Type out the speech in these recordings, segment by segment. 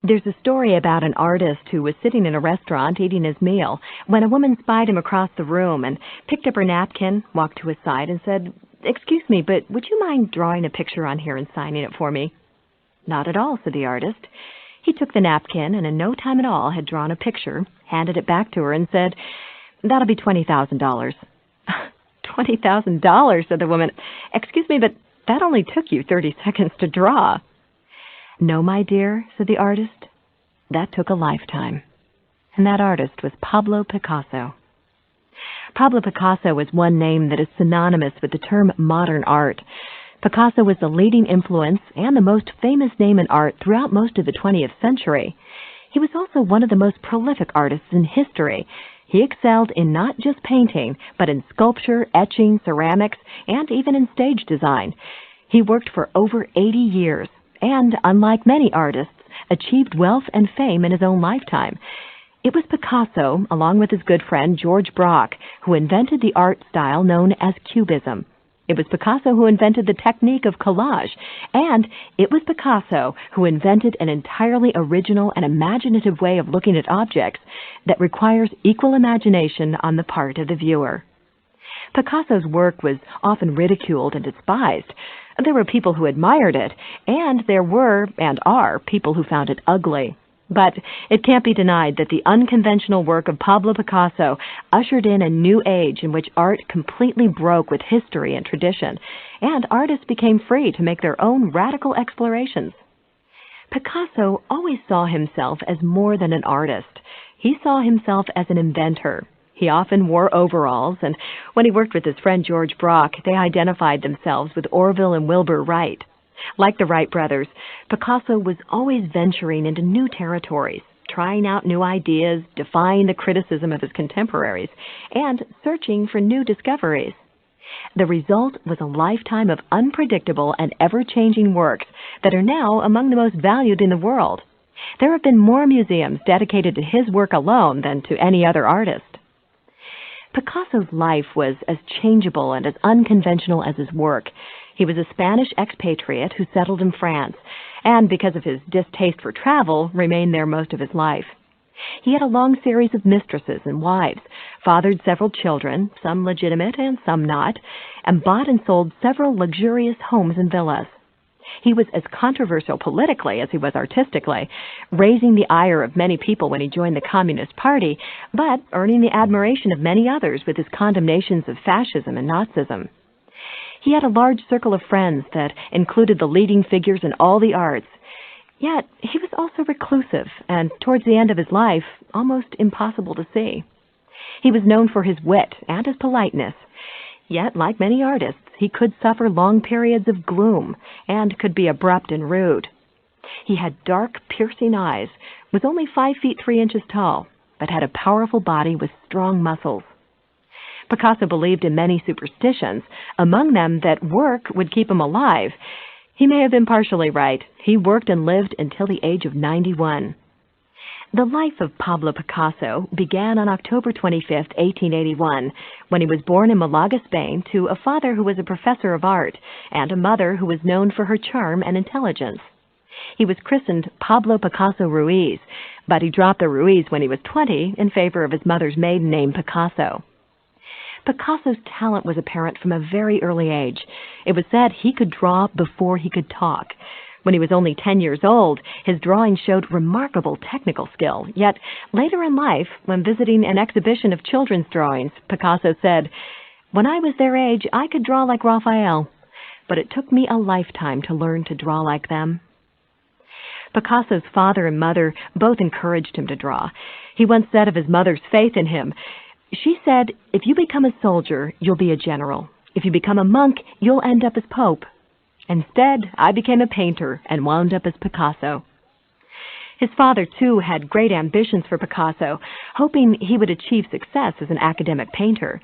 There's a story about an artist who was sitting in a restaurant eating his meal when a woman spied him across the room and picked up her napkin, walked to his side, and said, "Excuse me, but would you mind drawing a picture on here and signing it for me?" "Not at all," said the artist. He took the napkin and in no time at all had drawn a picture, handed it back to her, and said, "That'll be $20,000. $20,000, said the woman. "Excuse me, but that only took you 30 seconds to draw." "No, my dear," said the artist, "that took a lifetime." And that artist was Pablo Picasso. Pablo Picasso is one name that is synonymous with the term modern art. Picasso was the leading influence and the most famous name in art throughout most of the 20th century. He was also one of the most prolific artists in history. He excelled in not just painting, but in sculpture, etching, ceramics, and even in stage design. He worked for over 80 years and, unlike many artists, achieved wealth and fame in his own lifetime. It was Picasso, along with his good friend Georges Braque, who invented the art style known as Cubism. It was Picasso who invented the technique of collage, and it was Picasso who invented an entirely original and imaginative way of looking at objects that requires equal imagination on the part of the viewer. Picasso's work was often ridiculed and despised. There were people who admired it, and there were, and are, people who found it ugly. But it can't be denied that the unconventional work of Pablo Picasso ushered in a new age in which art completely broke with history and tradition, and artists became free to make their own radical explorations. Picasso always saw himself as more than an artist. He saw himself as an inventor. He often wore overalls, and when he worked with his friend Georges Braque, they identified themselves with Orville and Wilbur Wright. Like the Wright brothers, Picasso was always venturing into new territories, trying out new ideas, defying the criticism of his contemporaries, and searching for new discoveries. The result was a lifetime of unpredictable and ever-changing works that are now among the most valued in the world. There have been more museums dedicated to his work alone than to any other artist. Picasso's life was as changeable and as unconventional as his work. He was a Spanish expatriate who settled in France, and because of his distaste for travel, remained there most of his life. He had a long series of mistresses and wives, fathered several children, some legitimate and some not, and bought and sold several luxurious homes and villas. He was as controversial politically as he was artistically, raising the ire of many people when he joined the Communist Party, but earning the admiration of many others with his condemnations of fascism and Nazism. He had a large circle of friends that included the leading figures in all the arts. Yet he was also reclusive and, towards the end of his life, almost impossible to see. He was known for his wit and his politeness. Yet, like many artists, he could suffer long periods of gloom and could be abrupt and rude. He had dark, piercing eyes, was only 5 feet 3 inches tall, but had a powerful body with strong muscles. Picasso believed in many superstitions, among them that work would keep him alive. He may have been partially right. He worked and lived until the age of 91. The life of Pablo Picasso began on October 25, 1881, when he was born in Malaga, Spain, to a father who was a professor of art and a mother who was known for her charm and intelligence. He was christened Pablo Picasso Ruiz, but he dropped the Ruiz when he was 20 in favor of his mother's maiden name, Picasso. Picasso's talent was apparent from a very early age. It was said he could draw before he could talk. When he was only 10 years old, his drawing showed remarkable technical skill. Yet, later in life, when visiting an exhibition of children's drawings, Picasso said, "When I was their age, I could draw like Raphael, but it took me a lifetime to learn to draw like them." Picasso's father and mother both encouraged him to draw. He once said of his mother's faith in him, "She said, if you become a soldier, you'll be a general. If you become a monk, you'll end up as Pope. Instead, I became a painter and wound up as Picasso." His father, too, had great ambitions for Picasso, hoping he would achieve success as an academic painter.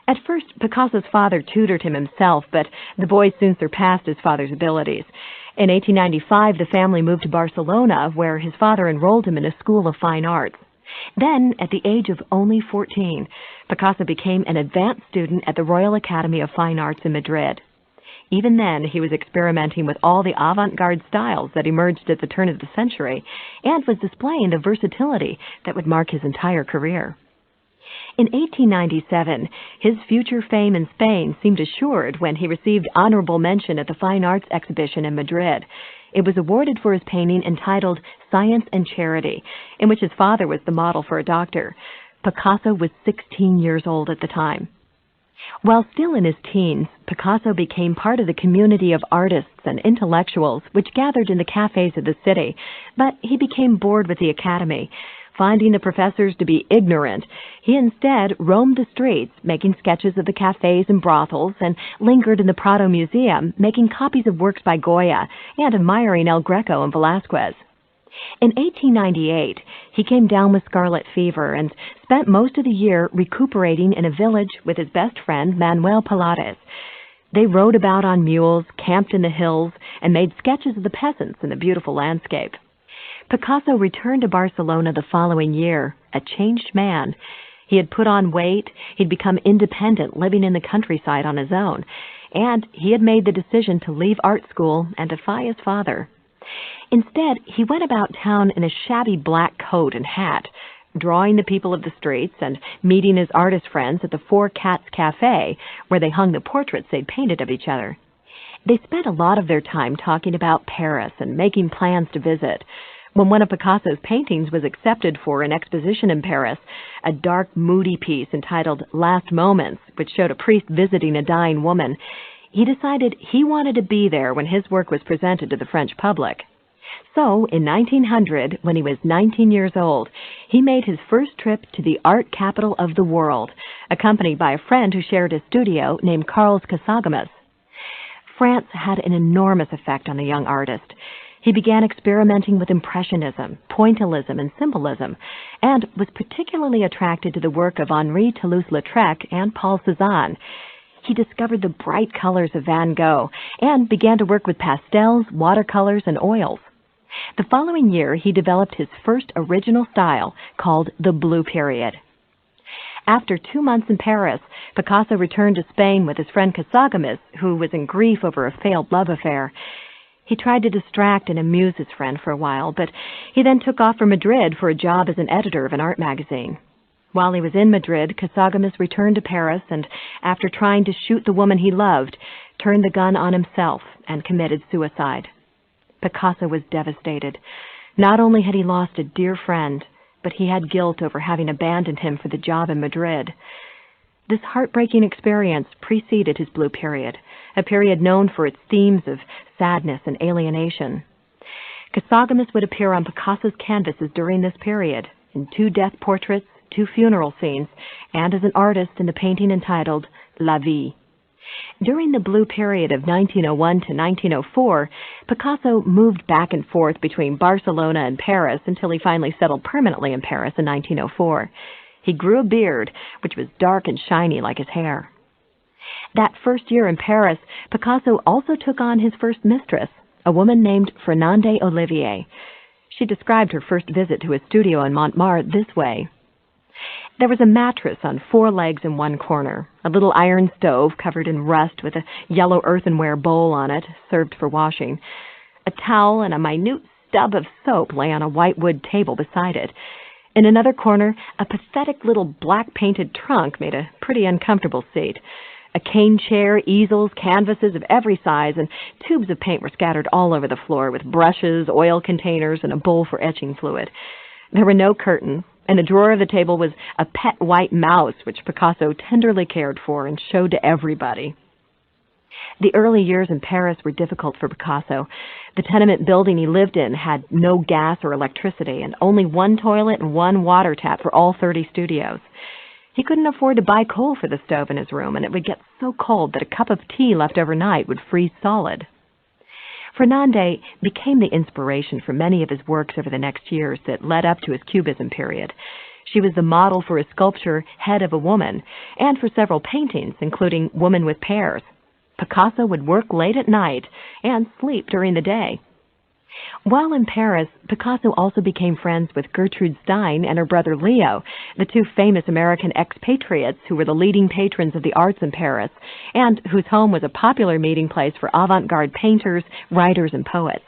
At first, Picasso's father tutored him himself, but the boy soon surpassed his father's abilities. In 1895, the family moved to Barcelona, where his father enrolled him in a school of fine arts. Then, at the age of only 14, Picasso became an advanced student at the Royal Academy of Fine Arts in Madrid. Even then, he was experimenting with all the avant-garde styles that emerged at the turn of the century and was displaying the versatility that would mark his entire career. In 1897, his future fame in Spain seemed assured when he received honorable mention at the Fine Arts Exhibition in Madrid. It was awarded for his painting entitled Science and Charity, in which his father was the model for a doctor. Picasso was 16 years old at the time. While still in his teens, Picasso became part of the community of artists and intellectuals which gathered in the cafes of the city, but he became bored with the academy. Finding the professors to be ignorant, he instead roamed the streets, making sketches of the cafes and brothels, and lingered in the Prado Museum, making copies of works by Goya and admiring El Greco and Velázquez. In 1898, he came down with scarlet fever and spent most of the year recuperating in a village with his best friend, Manuel Pilates. They rode about on mules, camped in the hills, and made sketches of the peasants in the beautiful landscape. Picasso returned to Barcelona the following year, a changed man. He had put on weight, he'd become independent, living in the countryside on his own, and he had made the decision to leave art school and defy his father. Instead, he went about town in a shabby black coat and hat, drawing the people of the streets and meeting his artist friends at the Four Cats Cafe, where they hung the portraits they'd painted of each other. They spent a lot of their time talking about Paris and making plans to visit. When one of Picasso's paintings was accepted for an exposition in Paris, a dark, moody piece entitled Last Moments, which showed a priest visiting a dying woman, he decided he wanted to be there when his work was presented to the French public. So, in 1900, when he was 19 years old, he made his first trip to the art capital of the world, accompanied by a friend who shared his studio named Carles Casagemas. France had an enormous effect on the young artist. He began experimenting with Impressionism, Pointillism, and Symbolism, and was particularly attracted to the work of Henri Toulouse-Lautrec and Paul Cézanne. He discovered the bright colors of Van Gogh and began to work with pastels, watercolors, and oils. The following year, he developed his first original style, called the Blue Period. After 2 months in Paris, Picasso returned to Spain with his friend Casagemas, who was in grief over a failed love affair. He tried to distract and amuse his friend for a while, but he then took off for Madrid for a job as an editor of an art magazine. While he was in Madrid, Casagemas returned to Paris and, after trying to shoot the woman he loved, turned the gun on himself and committed suicide. Picasso was devastated. Not only had he lost a dear friend, but he had guilt over having abandoned him for the job in Madrid. This heartbreaking experience preceded his Blue Period, a period known for its themes of sadness and alienation. Casagemas would appear on Picasso's canvases during this period, in 2 death portraits, 2 funeral scenes, and as an artist in the painting entitled La Vie. During the Blue Period of 1901 to 1904, Picasso moved back and forth between Barcelona and Paris until he finally settled permanently in Paris in 1904. He grew a beard, which was dark and shiny like his hair. That first year in Paris, Picasso also took on his first mistress, a woman named Fernande Olivier. She described her first visit to his studio in Montmartre this way. There was a mattress on 4 legs in one corner, a little iron stove covered in rust with a yellow earthenware bowl on it, served for washing. A towel and a minute stub of soap lay on a white wood table beside it. In another corner, a pathetic little black-painted trunk made a pretty uncomfortable seat. A cane chair, easels, canvases of every size, and tubes of paint were scattered all over the floor with brushes, oil containers, and a bowl for etching fluid. There were no curtains. In a drawer of the table was a pet white mouse, which Picasso tenderly cared for and showed to everybody. The early years in Paris were difficult for Picasso. The tenement building he lived in had no gas or electricity, and only 1 toilet and 1 water tap for all 30 studios. He couldn't afford to buy coal for the stove in his room, and it would get so cold that a cup of tea left overnight would freeze solid. Fernande became the inspiration for many of his works over the next years that led up to his Cubism period. She was the model for his sculpture Head of a Woman, and for several paintings, including Woman with Pears. Picasso would work late at night and sleep during the day. While in Paris, Picasso also became friends with Gertrude Stein and her brother Leo, the two famous American expatriates who were the leading patrons of the arts in Paris, and whose home was a popular meeting place for avant-garde painters, writers, and poets.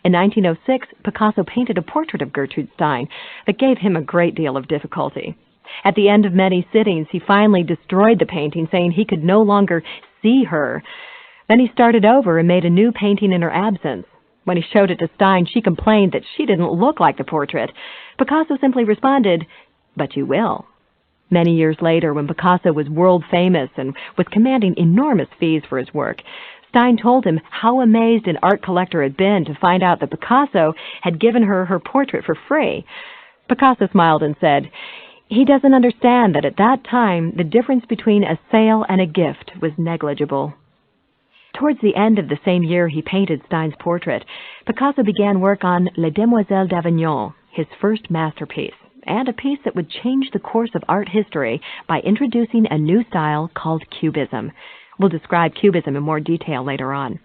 In 1906, Picasso painted a portrait of Gertrude Stein that gave him a great deal of difficulty. At the end of many sittings, he finally destroyed the painting, saying he could no longer see her. Then he started over and made a new painting in her absence. When he showed it to Stein, she complained that she didn't look like the portrait. Picasso simply responded, "But you will." Many years later, when Picasso was world famous and was commanding enormous fees for his work, Stein told him how amazed an art collector had been to find out that Picasso had given her her portrait for free. Picasso smiled and said, "He doesn't understand that at that time the difference between a sale and a gift was negligible." Towards the end of the same year he painted Stein's portrait, Picasso began work on Les Demoiselles d'Avignon, his first masterpiece, and a piece that would change the course of art history by introducing a new style called Cubism. We'll describe Cubism in more detail later on.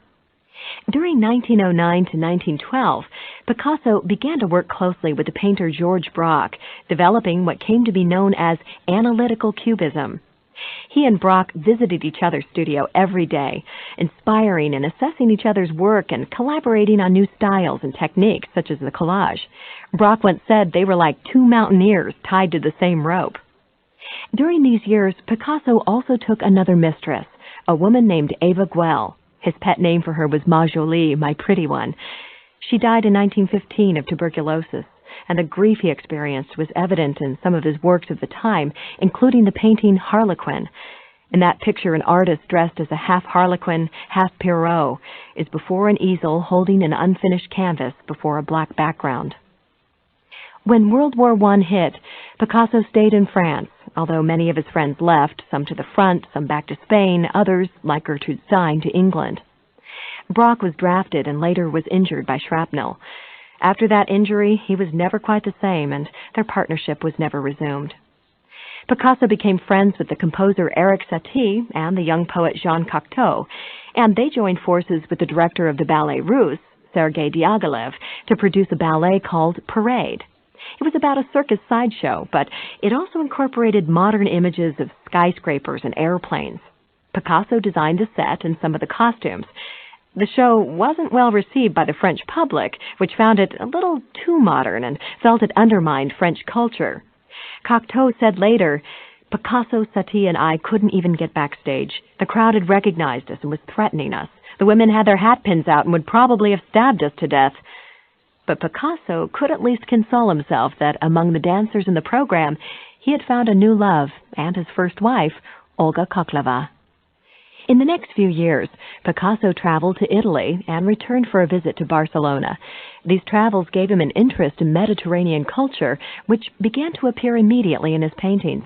During 1909 to 1912, Picasso began to work closely with the painter Georges Braque, developing what came to be known as analytical Cubism. He and Braque visited each other's studio every day, inspiring and assessing each other's work and collaborating on new styles and techniques, such as the collage. Braque once said they were like two mountaineers tied to the same rope. During these years, Picasso also took another mistress, a woman named Eva Guel. His pet name for her was Ma Jolie, my pretty one. She died in 1915 of tuberculosis, and the grief he experienced was evident in some of his works of the time, including the painting Harlequin. In that picture, an artist dressed as a half Harlequin, half Pierrot is before an easel holding an unfinished canvas before a black background. When World War I hit, Picasso stayed in France, although many of his friends left, some to the front, some back to Spain, others, like Gertrude Stein, to England. Braque was drafted and later was injured by shrapnel. After that injury, he was never quite the same, and their partnership was never resumed. Picasso became friends with the composer Erik Satie and the young poet Jean Cocteau, and they joined forces with the director of the Ballet Russe, Sergey Diaghilev, to produce a ballet called Parade. It was about a circus sideshow, but it also incorporated modern images of skyscrapers and airplanes. Picasso designed the set and some of the costumes. The show wasn't well received by the French public, which found it a little too modern and felt it undermined French culture. Cocteau said later, "Picasso, Satie, and I couldn't even get backstage. The crowd had recognized us and was threatening us. The women had their hat pins out and would probably have stabbed us to death." But Picasso could at least console himself that among the dancers in the program, he had found a new love and his first wife, Olga Koklova. In the next few years, Picasso traveled to Italy and returned for a visit to Barcelona. These travels gave him an interest in Mediterranean culture, which began to appear immediately in his paintings.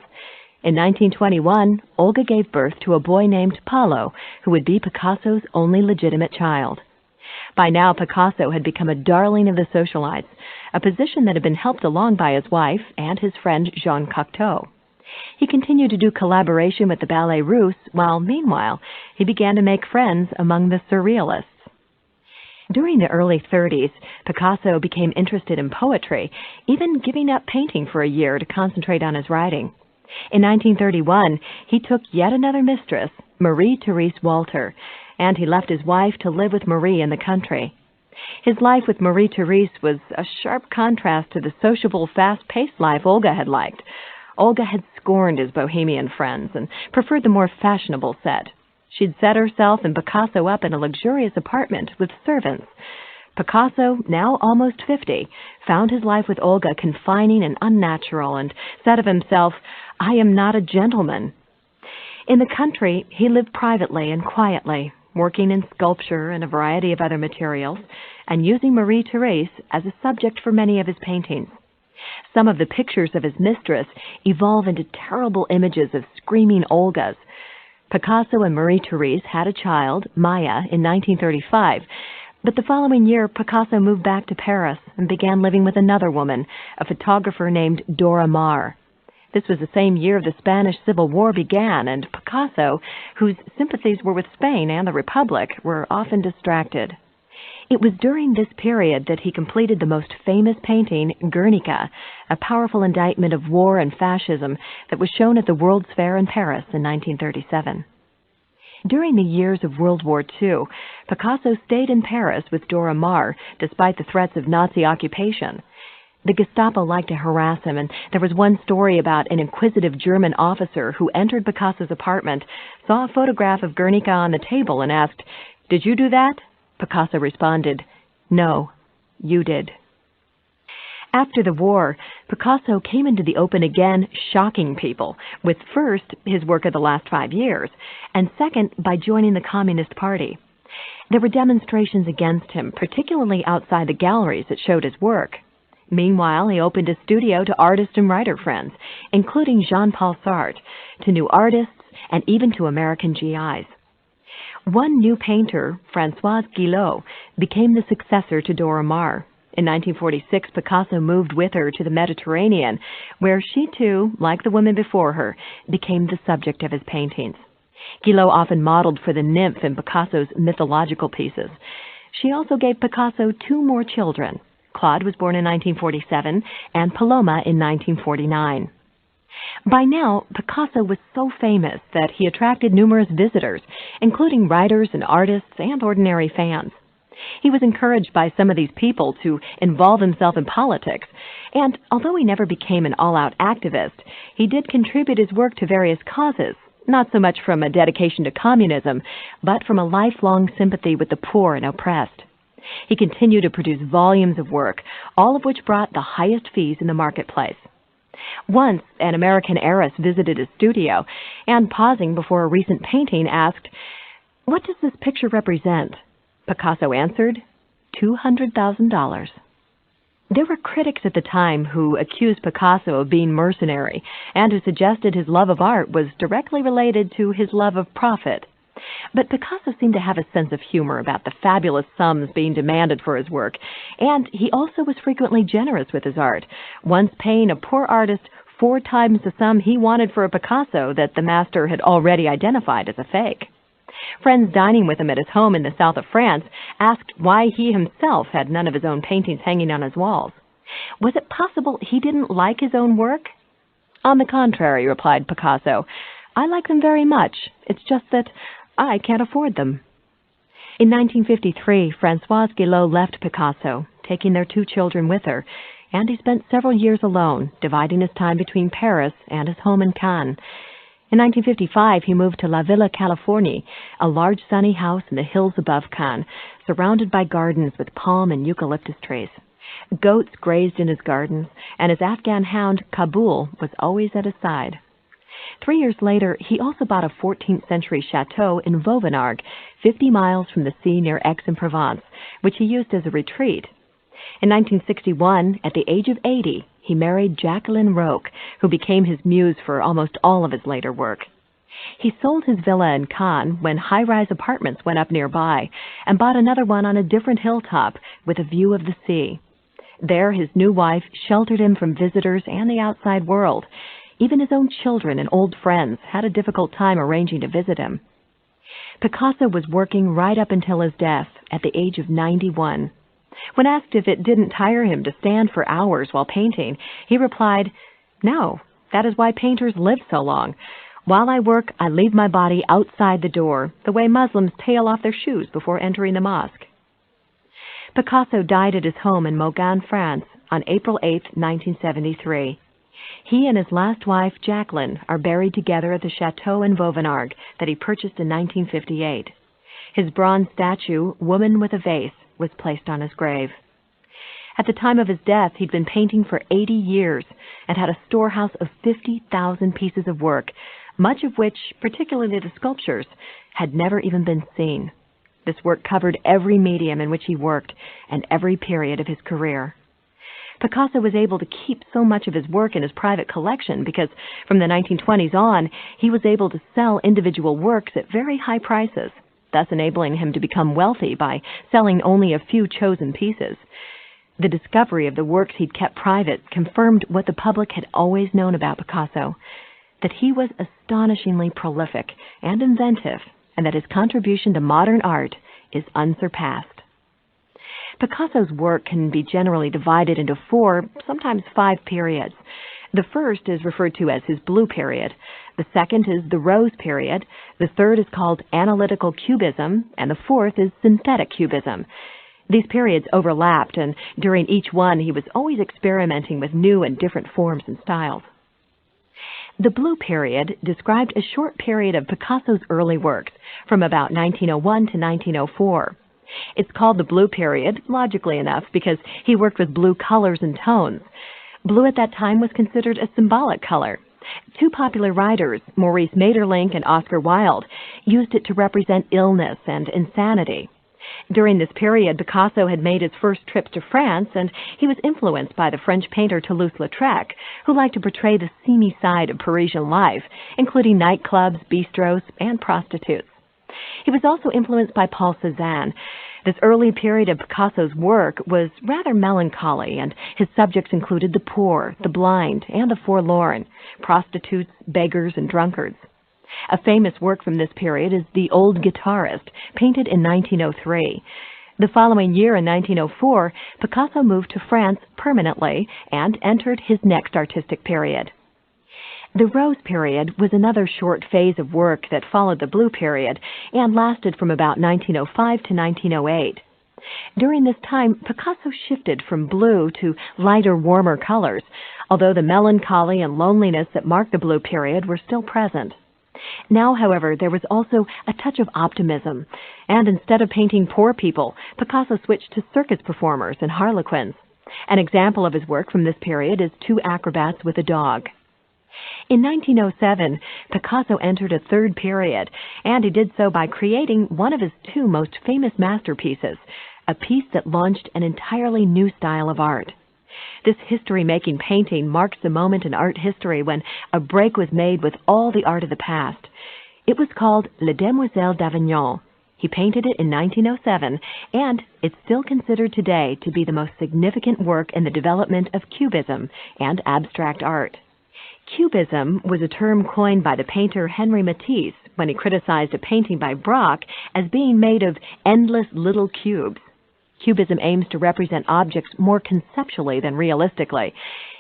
In 1921, Olga gave birth to a boy named Paolo, who would be Picasso's only legitimate child. By now, Picasso had become a darling of the socialites, a position that had been helped along by his wife and his friend Jean Cocteau. He continued to do collaboration with the Ballet Russe, while meanwhile he began to make friends among the Surrealists. During the early 30s, Picasso became interested in poetry, even giving up painting for a year to concentrate on his writing. In 1931, he took yet another mistress, Marie-Therese Walter, and he left his wife to live with Marie in the country. His life with Marie-Therese was a sharp contrast to the sociable, fast-paced life Olga had liked. Olga had scorned his bohemian friends and preferred the more fashionable set. She'd set herself and Picasso up in a luxurious apartment with servants. Picasso, now almost 50, found his life with Olga confining and unnatural and said of himself, "I am not a gentleman." In the country, he lived privately and quietly, working in sculpture and a variety of other materials, and using Marie-Therese as a subject for many of his paintings. Some of the pictures of his mistress evolve into terrible images of screaming Olgas. Picasso and Marie-Therese had a child, Maya, in 1935, but the following year Picasso moved back to Paris and began living with another woman, a photographer named Dora Maar. This was the same year the Spanish Civil War began, and Picasso, whose sympathies were with Spain and the Republic, were often distracted. It was during this period that he completed the most famous painting, Guernica, a powerful indictment of war and fascism that was shown at the World's Fair in Paris in 1937. During the years of World War II, Picasso stayed in Paris with Dora Maar despite the threats of Nazi occupation. The Gestapo liked to harass him, and there was one story about an inquisitive German officer who entered Picasso's apartment, saw a photograph of Guernica on the table, and asked, "Did you do that?" Picasso responded, "No, you did." After the war, Picasso came into the open again, shocking people, with first his work of the last 5 years, and second by joining the Communist Party. There were demonstrations against him, particularly outside the galleries that showed his work. Meanwhile, he opened a studio to artist and writer friends, including Jean-Paul Sartre, to new artists, and even to American GIs. One new painter, Françoise Guillot, became the successor to Dora Maar. In 1946, Picasso moved with her to the Mediterranean, where she too, like the women before her, became the subject of his paintings. Guillot often modeled for the nymph in Picasso's mythological pieces. She also gave Picasso 2 more children. Claude was born in 1947 and Paloma in 1949. By now, Picasso was so famous that he attracted numerous visitors, including writers and artists and ordinary fans. He was encouraged by some of these people to involve himself in politics, and although he never became an all-out activist, he did contribute his work to various causes, not so much from a dedication to communism, but from a lifelong sympathy with the poor and oppressed. He continued to produce volumes of work, all of which brought the highest fees in the marketplace. Once, an American heiress visited his studio and, pausing before a recent painting, asked, "What does this picture represent?" Picasso answered, $200,000. There were critics at the time who accused Picasso of being mercenary and who suggested his love of art was directly related to his love of profit. But Picasso seemed to have a sense of humor about the fabulous sums being demanded for his work, and he also was frequently generous with his art, once paying a poor artist 4 times the sum he wanted for a Picasso that the master had already identified as a fake. Friends dining with him at his home in the south of France asked why he himself had none of his own paintings hanging on his walls. Was it possible he didn't like his own work? "On the contrary," replied Picasso, "I like them very much. It's just that I can't afford them." In 1953, Françoise Guillot left Picasso, taking their 2 children with her, and he spent several years alone, dividing his time between Paris and his home in Cannes. In 1955, he moved to La Villa, California, a large sunny house in the hills above Cannes, surrounded by gardens with palm and eucalyptus trees. Goats grazed in his gardens, and his Afghan hound, Kabul, was always at his side. 3 years later, he also bought a 14th century chateau in Vauvenargues, 50 miles from the sea near Aix-en-Provence, which he used as a retreat. In 1961, at the age of 80, he married Jacqueline Roque, who became his muse for almost all of his later work. He sold his villa in Cannes when high-rise apartments went up nearby, and bought another one on a different hilltop with a view of the sea. There, his new wife sheltered him from visitors and the outside world. Even his own children and old friends had a difficult time arranging to visit him. Picasso was working right up until his death at the age of 91. When asked if it didn't tire him to stand for hours while painting, he replied, "No, that is why painters live so long. While I work, I leave my body outside the door, the way Muslims tail off their shoes before entering the mosque." Picasso died at his home in Mogan, France, on April 8, 1973. He and his last wife, Jacqueline, are buried together at the chateau in Vauvenargues that he purchased in 1958. His bronze statue, Woman with a Vase, was placed on his grave. At the time of his death, he'd been painting for 80 years and had a storehouse of 50,000 pieces of work, much of which, particularly the sculptures, had never even been seen. This work covered every medium in which he worked and every period of his career. Picasso was able to keep so much of his work in his private collection because from the 1920s on, he was able to sell individual works at very high prices, thus enabling him to become wealthy by selling only a few chosen pieces. The discovery of the works he'd kept private confirmed what the public had always known about Picasso, that he was astonishingly prolific and inventive, and that his contribution to modern art is unsurpassed. Picasso's work can be generally divided into 4, sometimes 5 periods. The first is referred to as his blue period. The second is the rose period. The third is called analytical cubism, and the fourth is synthetic cubism. These periods overlapped, and during each one he was always experimenting with new and different forms and styles. The blue period described a short period of Picasso's early works, from about 1901 to 1904. It's called the blue period, logically enough, because he worked with blue colors and tones. Blue at that time was considered a symbolic color. 2 popular writers, Maurice Maeterlinck and Oscar Wilde, used it to represent illness and insanity. During this period, Picasso had made his first trip to France, and he was influenced by the French painter Toulouse-Lautrec, who liked to portray the seamy side of Parisian life, including nightclubs, bistros, and prostitutes. He was also influenced by Paul Cézanne. This early period of Picasso's work was rather melancholy, and his subjects included the poor, the blind, and the forlorn, prostitutes, beggars, and drunkards. A famous work from this period is The Old Guitarist, painted in 1903. The following year, in 1904, Picasso moved to France permanently and entered his next artistic period. The rose period was another short phase of work that followed the blue period and lasted from about 1905 to 1908. During this time, Picasso shifted from blue to lighter, warmer colors, although the melancholy and loneliness that marked the blue period were still present. Now, however, there was also a touch of optimism, and instead of painting poor people, Picasso switched to circus performers and harlequins. An example of his work from this period is 2 acrobats with a dog. In 1907, Picasso entered a third period, and he did so by creating one of his 2 most famous masterpieces, a piece that launched an entirely new style of art. This history-making painting marks the moment in art history when a break was made with all the art of the past. It was called Les Demoiselles d'Avignon. He painted it in 1907, and it's still considered today to be the most significant work in the development of Cubism and abstract art. Cubism was a term coined by the painter Henri Matisse when he criticized a painting by Braque as being made of endless little cubes. Cubism aims to represent objects more conceptually than realistically.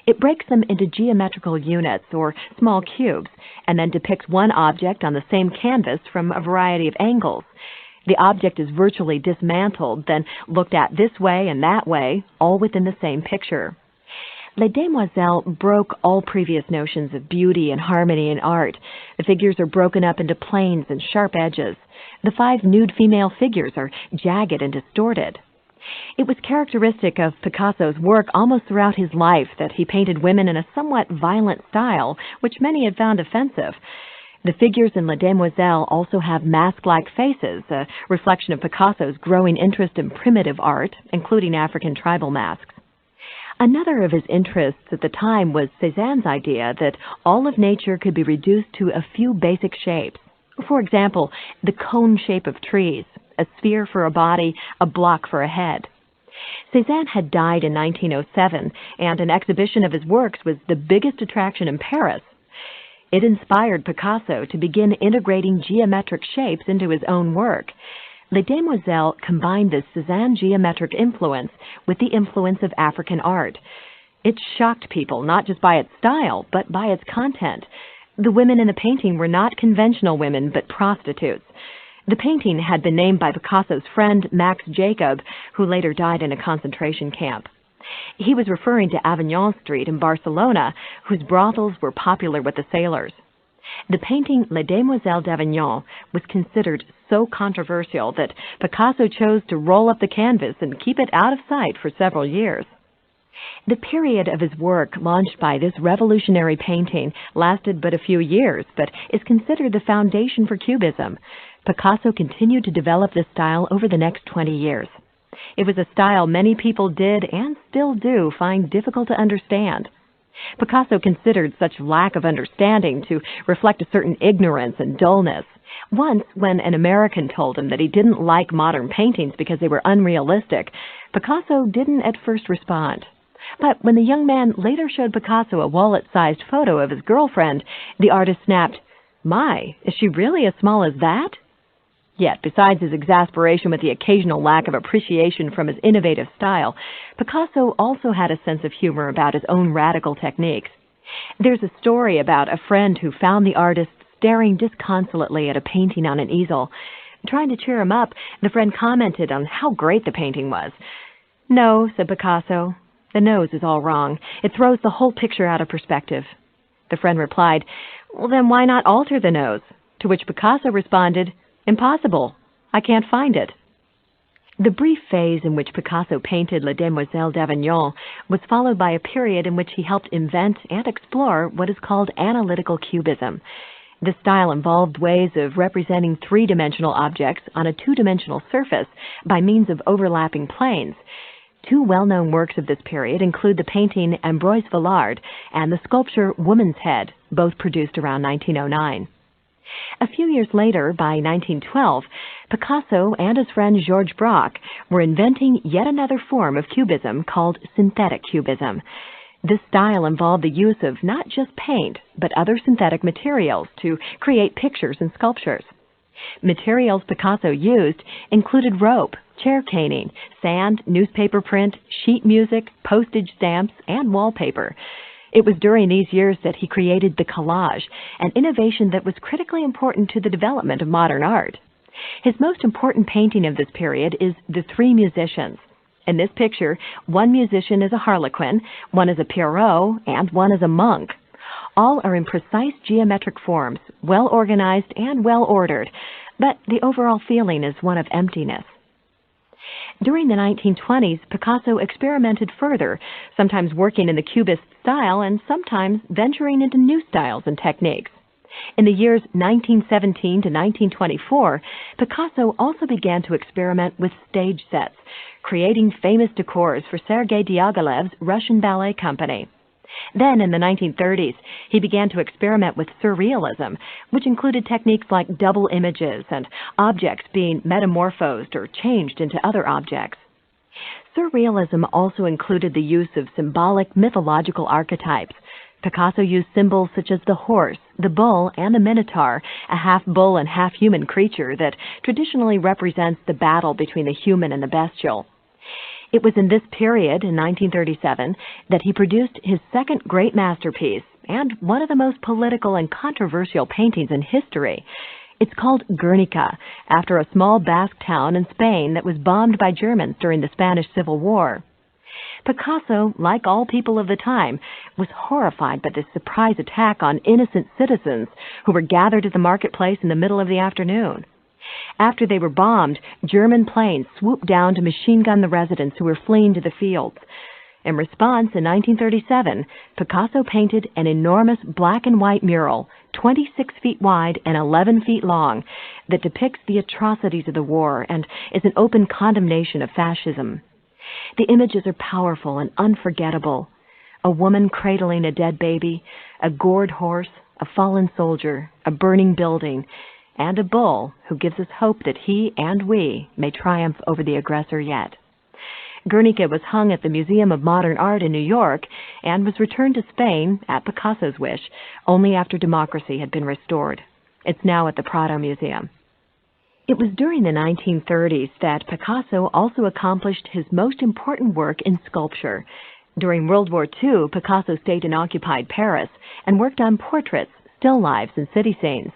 It breaks them into geometrical units, or small cubes, and then depicts one object on the same canvas from a variety of angles. The object is virtually dismantled, then looked at this way and that way, all within the same picture. Les Demoiselles broke all previous notions of beauty and harmony in art. The figures are broken up into planes and sharp edges. The 5 nude female figures are jagged and distorted. It was characteristic of Picasso's work almost throughout his life that he painted women in a somewhat violent style, which many had found offensive. The figures in Les Demoiselles also have masklike faces, a reflection of Picasso's growing interest in primitive art, including African tribal masks. Another of his interests at the time was Cézanne's idea that all of nature could be reduced to a few basic shapes. For example, the cone shape of trees, a sphere for a body, a block for a head. Cézanne had died in 1907, and an exhibition of his works was the biggest attraction in Paris. It inspired Picasso to begin integrating geometric shapes into his own work. Les Demoiselles combined the Cézanne geometric influence with the influence of African art. It shocked people, not just by its style, but by its content. The women in the painting were not conventional women, but prostitutes. The painting had been named by Picasso's friend Max Jacob, who later died in a concentration camp. He was referring to Avignon Street in Barcelona, whose brothels were popular with the sailors. The painting Les Demoiselles d'Avignon was considered so controversial that Picasso chose to roll up the canvas and keep it out of sight for several years. The period of his work launched by this revolutionary painting lasted but a few years, but is considered the foundation for Cubism. Picasso continued to develop this style over the next 20 years. It was a style many people did and still do find difficult to understand. Picasso considered such lack of understanding to reflect a certain ignorance and dullness. Once, when an American told him that he didn't like modern paintings because they were unrealistic, Picasso didn't at first respond. But when the young man later showed Picasso a wallet-sized photo of his girlfriend, the artist snapped, "My, is she really as small as that?" Yet, besides his exasperation with the occasional lack of appreciation from his innovative style, Picasso also had a sense of humor about his own radical techniques. There's a story about a friend who found the artist staring disconsolately at a painting on an easel. Trying to cheer him up, the friend commented on how great the painting was. "No," said Picasso, "the nose is all wrong. It throws the whole picture out of perspective." The friend replied, "Well, then why not alter the nose?" To which Picasso responded, "Impossible. I can't find it." The brief phase in which Picasso painted Les Demoiselles d'Avignon was followed by a period in which he helped invent and explore what is called analytical cubism. This style involved ways of representing three-dimensional objects on a two-dimensional surface by means of overlapping planes. Two well-known works of this period include the painting Ambroise Vollard and the sculpture Woman's Head, both produced around 1909. A few years later, by 1912, Picasso and his friend Georges Braque were inventing yet another form of cubism called synthetic cubism. This style involved the use of not just paint, but other synthetic materials to create pictures and sculptures. Materials Picasso used included rope, chair caning, sand, newspaper print, sheet music, postage stamps, and wallpaper. It was during these years that he created the collage, an innovation that was critically important to the development of modern art. His most important painting of this period is The Three Musicians. In this picture, one musician is a harlequin, one is a Pierrot, and one is a monk. All are in precise geometric forms, well organized and well ordered, but the overall feeling is one of emptiness. During the 1920s, Picasso experimented further, sometimes working in the Cubist style and sometimes venturing into new styles and techniques. In the years 1917 to 1924, Picasso also began to experiment with stage sets, creating famous decors for Sergey Diaghilev's Russian ballet company. Then, in the 1930s, he began to experiment with surrealism, which included techniques like double images and objects being metamorphosed or changed into other objects. Surrealism also included the use of symbolic mythological archetypes. Picasso used symbols such as the horse, the bull, and the Minotaur, a half-bull and half-human creature that traditionally represents the battle between the human and the bestial. It was in this period, in 1937, that he produced his second great masterpiece and one of the most political and controversial paintings in history. It's called Guernica, after a small Basque town in Spain that was bombed by Germans during the Spanish Civil War. Picasso, like all people of the time, was horrified by this surprise attack on innocent citizens who were gathered at the marketplace in the middle of the afternoon. After they were bombed, German planes swooped down to machine gun the residents who were fleeing to the fields. In response, in 1937, Picasso painted an enormous black and white mural, 26 feet wide and 11 feet long, that depicts the atrocities of the war and is an open condemnation of fascism. The images are powerful and unforgettable. A woman cradling a dead baby, a gored horse, a fallen soldier, a burning building, and a bull who gives us hope that he and we may triumph over the aggressor yet. Guernica was hung at the Museum of Modern Art in New York and was returned to Spain, at Picasso's wish, only after democracy had been restored. It's now at the Prado Museum. It was during the 1930s that Picasso also accomplished his most important work in sculpture. During World War II, Picasso stayed in occupied Paris and worked on portraits, still lifes, and city scenes.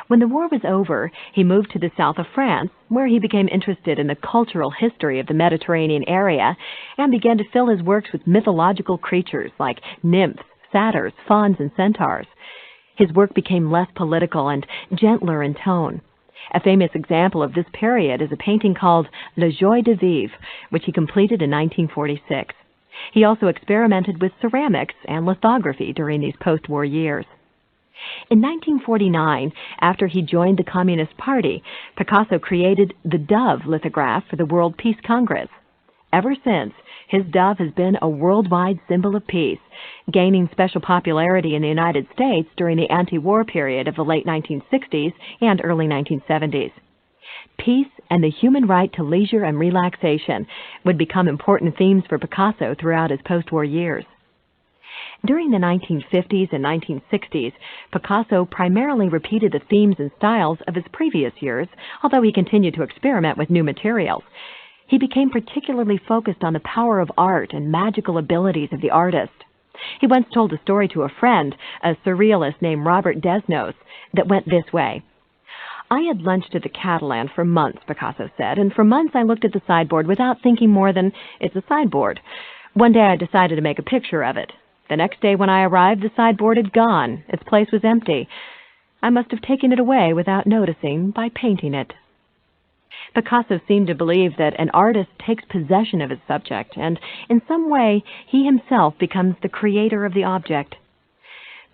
When the war was over, he moved to the south of France, where he became interested in the cultural history of the Mediterranean area and began to fill his works with mythological creatures like nymphs, satyrs, fauns, and centaurs. His work became less political and gentler in tone. A famous example of this period is a painting called La Joie de Vivre, which he completed in 1946. He also experimented with ceramics and lithography during these post-war years. In 1949, after he joined the Communist Party, Picasso created the Dove lithograph for the World Peace Congress. Ever since, his dove has been a worldwide symbol of peace, gaining special popularity in the United States during the anti-war period of the late 1960s and early 1970s. Peace and the human right to leisure and relaxation would become important themes for Picasso throughout his post-war years. During the 1950s and 1960s, Picasso primarily repeated the themes and styles of his previous years, although he continued to experiment with new materials. He became particularly focused on the power of art and magical abilities of the artist. He once told a story to a friend, a surrealist named Robert Desnos, that went this way. I had lunched at the Catalan for months, Picasso said, and for months I looked at the sideboard without thinking more than, it's a sideboard. One day I decided to make a picture of it. The next day when I arrived, the sideboard had gone. Its place was empty. I must have taken it away without noticing by painting it. Picasso seemed to believe that an artist takes possession of his subject, and in some way he himself becomes the creator of the object.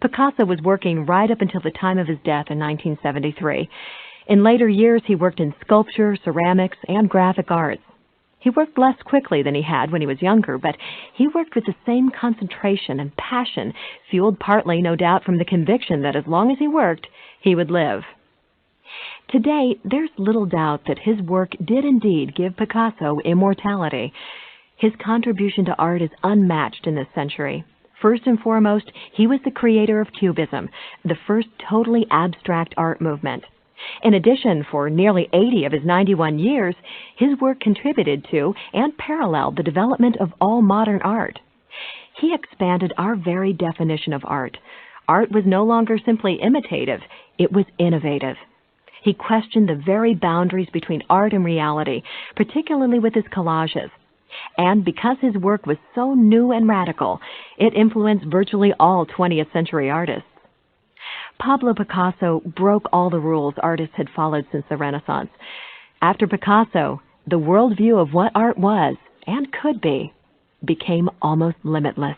Picasso was working right up until the time of his death in 1973. In later years, he worked in sculpture, ceramics, and graphic arts. He worked less quickly than he had when he was younger, but he worked with the same concentration and passion, fueled partly, no doubt, from the conviction that as long as he worked, he would live. Today, there's little doubt that his work did indeed give Picasso immortality. His contribution to art is unmatched in this century. First and foremost, he was the creator of Cubism, the first totally abstract art movement. In addition, for nearly 80 of his 91 years, his work contributed to and paralleled the development of all modern art. He expanded our very definition of art. Art was no longer simply imitative, it was innovative. He questioned the very boundaries between art and reality, particularly with his collages. And because his work was so new and radical, it influenced virtually all 20th century artists. Pablo Picasso broke all the rules artists had followed since the Renaissance. After Picasso, the worldview of what art was, and could be, became almost limitless.